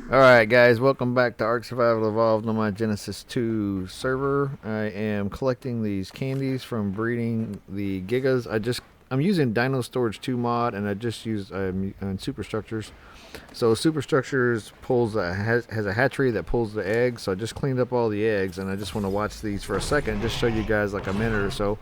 Alright guys, welcome back to Ark Survival Evolved on my Genesis 2 server. I am collecting these candies from breeding the Gigas. I'm using Dino Storage 2 mod, and I just used on Superstructures. So Superstructures has a hatchery that pulls the eggs, so I just cleaned up all the eggs, and I just want to watch these for a second, just show you guys like a minute or so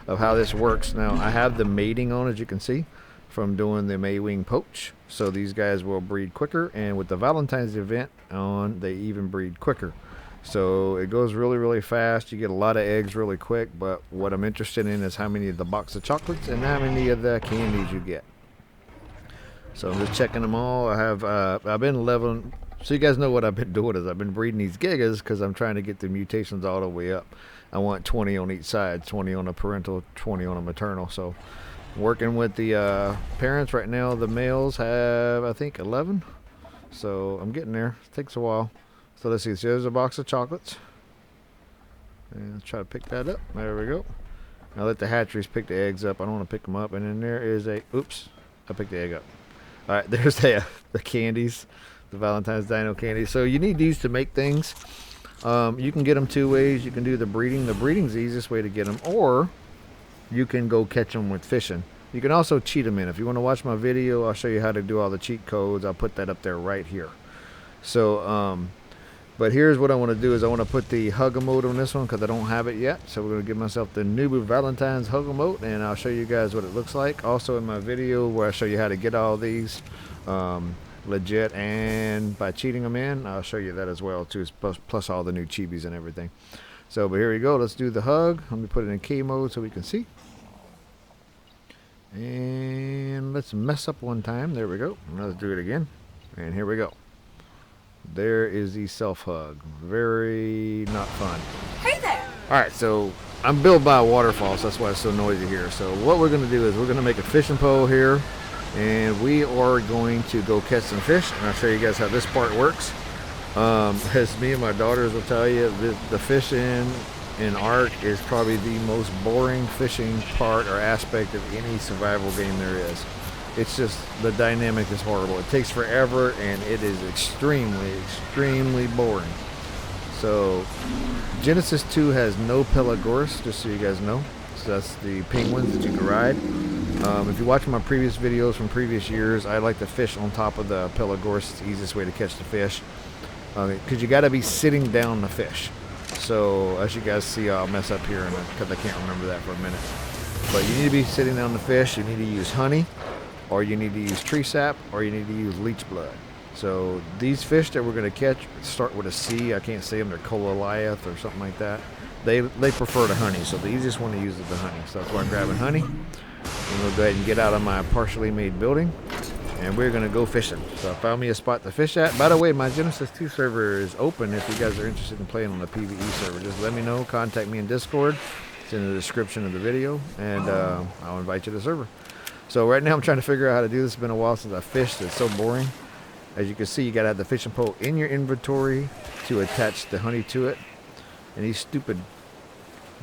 of how this works. Now I have the mating on, as you can see, from doing the Maywing poach. So these guys will breed quicker, and with the Valentine's event on, they even breed quicker. So it goes really, really fast. You get a lot of eggs really quick, but what I'm interested in is how many of the box of chocolates and how many of the candies you get. So I'm just checking them all. I've been leveling. So you guys know what I've been doing is I've been breeding these gigas because I'm trying to get the mutations all the way up. I want 20 on each side, 20 on a parental, 20 on a maternal. So working with the parents right now. The males have, I think, 11. So I'm getting there. It takes a while. So let's see. So there's a box of chocolates. And let's try to pick that up. There we go. I'll let the hatcheries pick the eggs up. I don't want to pick them up. And then there is a, oops, I picked the egg up. All right, there's the candies, the Valentine's Dino candies. So you need these to make things. You can get them two ways. You can do the breeding. The breeding's the easiest way to get them. Or you can go catch them with fishing. You can also cheat them in. If you want to watch my video, I'll show you how to do all the cheat codes. I'll put that up there right here. So, but here's what I want to do is I want to put the hug emote on this one because I don't have it yet. So we're going to give myself the Nubu Valentine's hug emote, and I'll show you guys what it looks like. Also in my video where I show you how to get all these legit and by cheating them in, I'll show you that as well too, plus all the new chibis and everything. So, but here we go. Let's do the hug. Let me put it in K mode so we can see. And let's mess up one time. There we go. Let's do it again. And here we go. There is the self hug. Very not fun. Hey there! Alright, so I'm built by a waterfall, so that's why it's so noisy here. So what we're going to do is we're going to make a fishing pole here. And we are going to go catch some fish. And I'll show you guys how this part works. As me and my daughters will tell you, the fishing in Ark is probably the most boring fishing part or aspect of any survival game there is. It's just, the dynamic is horrible. It takes forever, and it is extremely, extremely boring. So, Genesis 2 has no Pelagorus, just so you guys know. So that's the penguins that you can ride. If you watch my previous videos from previous years, I like to fish on top of the Pelagorus. It's the easiest way to catch the fish. Because you got to be sitting down to fish. So as you guys see, I'll mess up here because I can't remember that for a minute. But you need to be sitting down to fish. You need to use honey, or you need to use tree sap, or you need to use leech blood. So these fish that we're going to catch start with a C. I can't say them. They're Cololiath or something like that. They prefer the honey. So the easiest one to use is the honey. So that's why I'm grabbing honey. And we'll go ahead and get out of my partially made building. And we're going to go fishing. So I found me a spot to fish at. By the way, my Genesis 2 server is open if you guys are interested in playing on the PvE server. Just let me know. Contact me in Discord. It's in the description of the video. And I'll invite you to the server. So right now I'm trying to figure out how to do this. It's been a while since I fished. It's so boring. As you can see, you got to have the fishing pole in your inventory to attach the honey to it. And these stupid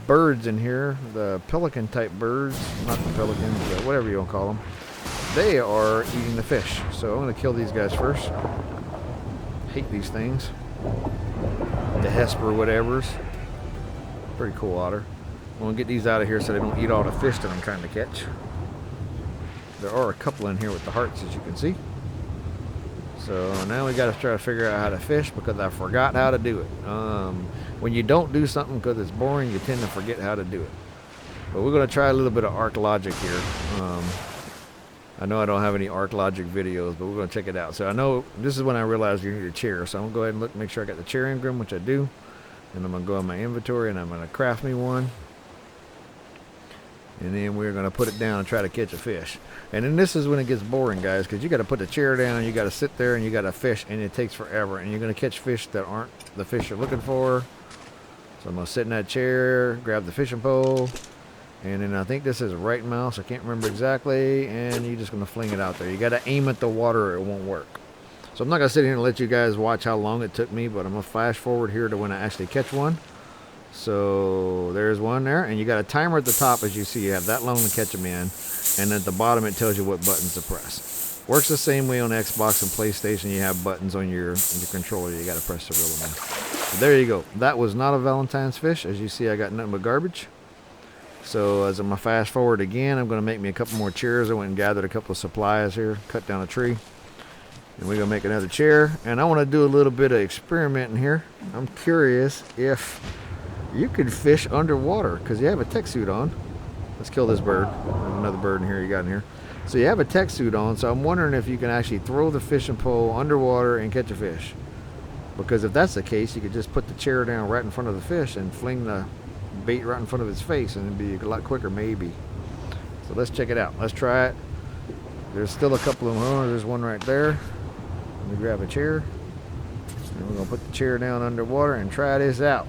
birds in here, the pelican type birds, not the pelicans, but whatever you want to call them, they are eating the fish. So I'm going to kill these guys first. Hate these things. The Hesper whatevers. Pretty cool otter. I'm going to get these out of here so they don't eat all the fish that I'm trying to catch. There are a couple in here with the hearts, as you can see. So now we got to try to figure out how to fish because I forgot how to do it. When you don't do something because it's boring, you tend to forget how to do it. But we're going to try a little bit of Ark logic here. I know I don't have any Ark logic videos, but we're going to check it out. So I know this is when I realized you need a chair. So I'm going to go ahead and look, make sure I got the chair engram, which I do. And I'm going to go in my inventory and I'm going to craft me one. And then we're going to put it down and try to catch a fish. And then this is when it gets boring, guys, because you got to put the chair down, you got to sit there, and you got to fish, and it takes forever. And you're going to catch fish that aren't the fish you're looking for. So I'm going to sit in that chair, grab the fishing pole, and then I think this is right mouse. I can't remember exactly. And you're just going to fling it out there. You got to aim at the water or it won't work. So I'm not going to sit here and let you guys watch how long it took me, but I'm going to flash forward here to when I actually catch one. So there's one there, and you got a timer at the top. As you see, you have that long to catch them in, and at the bottom it tells you what buttons to press. Works the same way on Xbox and PlayStation. You have buttons on your controller. You got to press to reel them in. But there you go. That was not a Valentine's fish. As you see, I got nothing but garbage. So as I'm going to fast forward again, I'm going to make me a couple more chairs. I went and gathered a couple of supplies here, cut down a tree. And we're going to make another chair. And I want to do a little bit of experimenting here. I'm curious if you could fish underwater because you have a tech suit on. Let's kill this bird. There's another bird in here you got in here. So you have a tech suit on, so I'm wondering if you can actually throw the fishing pole underwater and catch a fish. Because if that's the case, you could just put the chair down right in front of the fish and fling the bait right in front of its face, and it'd be a lot quicker maybe. So let's check it out. Let's try it. There's still a couple of them. Oh, there's one right there. Let me grab a chair. And we're going to put the chair down underwater and try this out.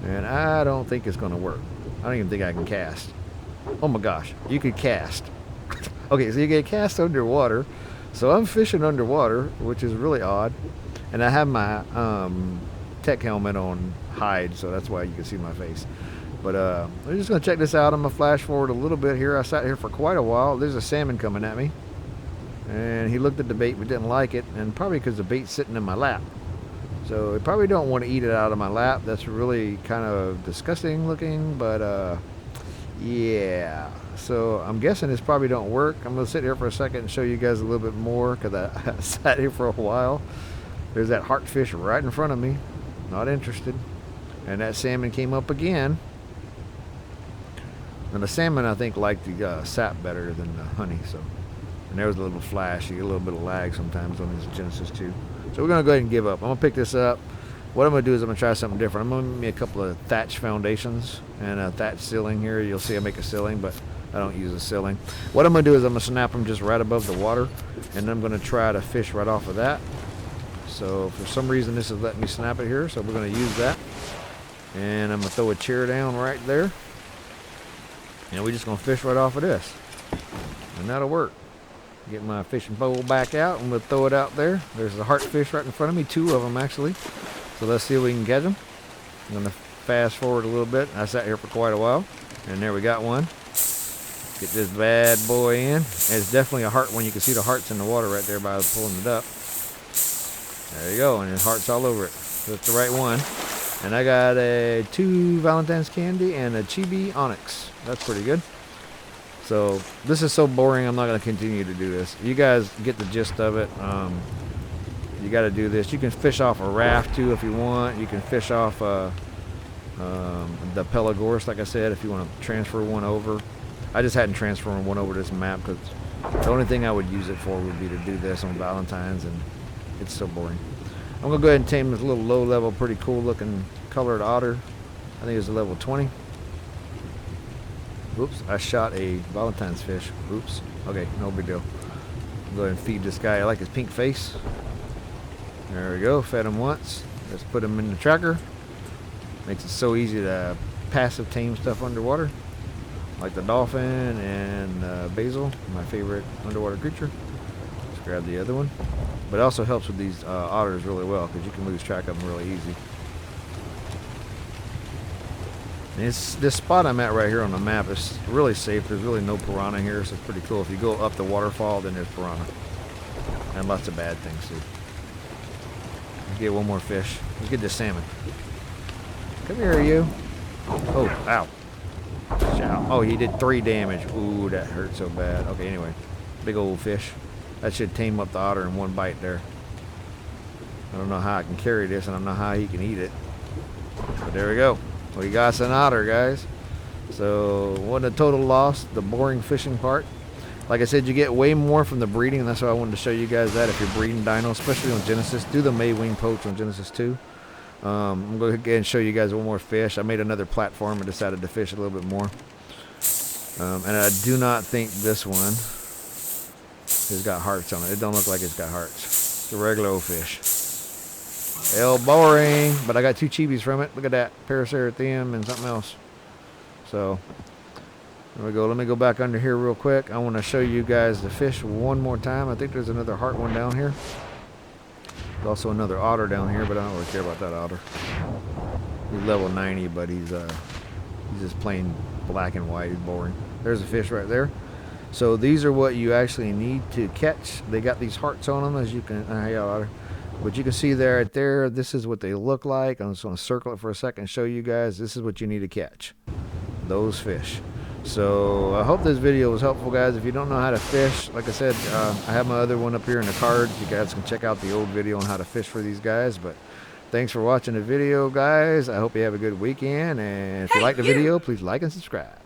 And I don't think it's going to work. I don't even think I can cast. Oh my gosh, you could cast. Okay, so you can cast underwater. So I'm fishing underwater, which is really odd. And I have my tech helmet on hide, so that's why you can see my face. But we're just going to check this out. I'm going to flash forward a little bit here. I sat here for quite a while. There's a salmon coming at me. And he looked at the bait but didn't like it. And probably because the bait's sitting in my lap. So I probably don't want to eat it out of my lap. That's really kind of disgusting looking, but yeah. So I'm guessing this probably don't work. I'm going to sit here for a second and show you guys a little bit more because I sat here for a while. There's that heartfish right in front of me. Not interested. And that salmon came up again. And the salmon, I think, liked the sap better than the honey. So, and there was a little flash. You get a little bit of lag sometimes on these Genesis 2. So we're going to go ahead and give up. I'm going to pick this up. What I'm going to do is I'm going to try something different. I'm going to make me a couple of thatch foundations and a thatch ceiling here. You'll see I make a ceiling, but I don't use a ceiling. What I'm going to do is I'm going to snap them just right above the water, and I'm going to try to fish right off of that. So for some reason this is letting me snap it here, so we're going to use that. And I'm going to throw a chair down right there. And we're just going to fish right off of this. And that'll work. Get my fishing pole back out and we'll throw it out there. There's a heartfish right in front of me, 2 of them actually. So let's see if we can catch them. I'm going to fast forward a little bit. I sat here for quite a while. And there we got one. Get this bad boy in. And it's definitely a heart one. You can see the hearts in the water right there by pulling it up. There you go. And there's hearts all over it. So that's the right one. And I got a 2 Valentine's candy and a chibi onyx. That's pretty good. So this is so boring, I'm not going to continue to do this. You guys get the gist of it. You got to do this. You can fish off a raft too if you want. You can fish off the Pelagorus, like I said, if you want to transfer one over. I just hadn't transferred one over this map because the only thing I would use it for would be to do this on Valentine's, and it's so boring. I'm going to go ahead and tame this little low level, pretty cool looking colored otter. I think it's a level 20. Oops, I shot a Valentine's fish. Oops. Okay, no big deal. Go ahead and feed this guy. I like his pink face. There we go. Fed him once. Let's put him in the tracker. Makes it so easy to passive tame stuff underwater. Like the dolphin and basil, my favorite underwater creature. Let's grab the other one. But it also helps with these otters really well because you can lose track of them really easy. This spot I'm at right here on the map is really safe. There's really no piranha here, so it's pretty cool. If you go up the waterfall, then there's piranha. And lots of bad things too. Let's get one more fish. Let's get this salmon. Come here, you. Oh, ow. Ow. Oh, he did 3 damage. Ooh, that hurt so bad. Okay, anyway. Big old fish. That should tame up the otter in one bite there. I don't know how I can carry this. I don't know how he can eat it. But there we go. We got an otter, guys. So, wasn't a total loss, the boring fishing part. Like I said, you get way more from the breeding, and that's why I wanted to show you guys that if you're breeding dino, especially on Genesis. Do the May Wing Poach on Genesis 2. I'm going to go ahead and show you guys one more fish. I made another platform and decided to fish a little bit more. And I do not think this one has got hearts on it. It don't look like it's got hearts. It's a regular old fish. Hell, boring, but I got 2 chibis from it. Look at that, Paraceratherium and something else. So there we go. Let me go back under here real quick. I want to show you guys the fish one more time. I think there's another heart one down here. There's also another otter down here, but I don't really care about that otter. He's level 90, but he's just plain black and white. He's boring. There's a fish right there. So these are what you actually need to catch. They got these hearts on them, as you can, yeah, Otter. But you can see there, right there, this is what they look like. I'm just going to circle it for a second and show you guys. This is what you need to catch, those fish. So I hope this video was helpful, guys. If you don't know how to fish, like I said, I have my other one up here in the cards. You guys can check out the old video on how to fish for these guys. But thanks for watching the video, guys. I hope you have a good weekend. And if you like the video, please like and subscribe.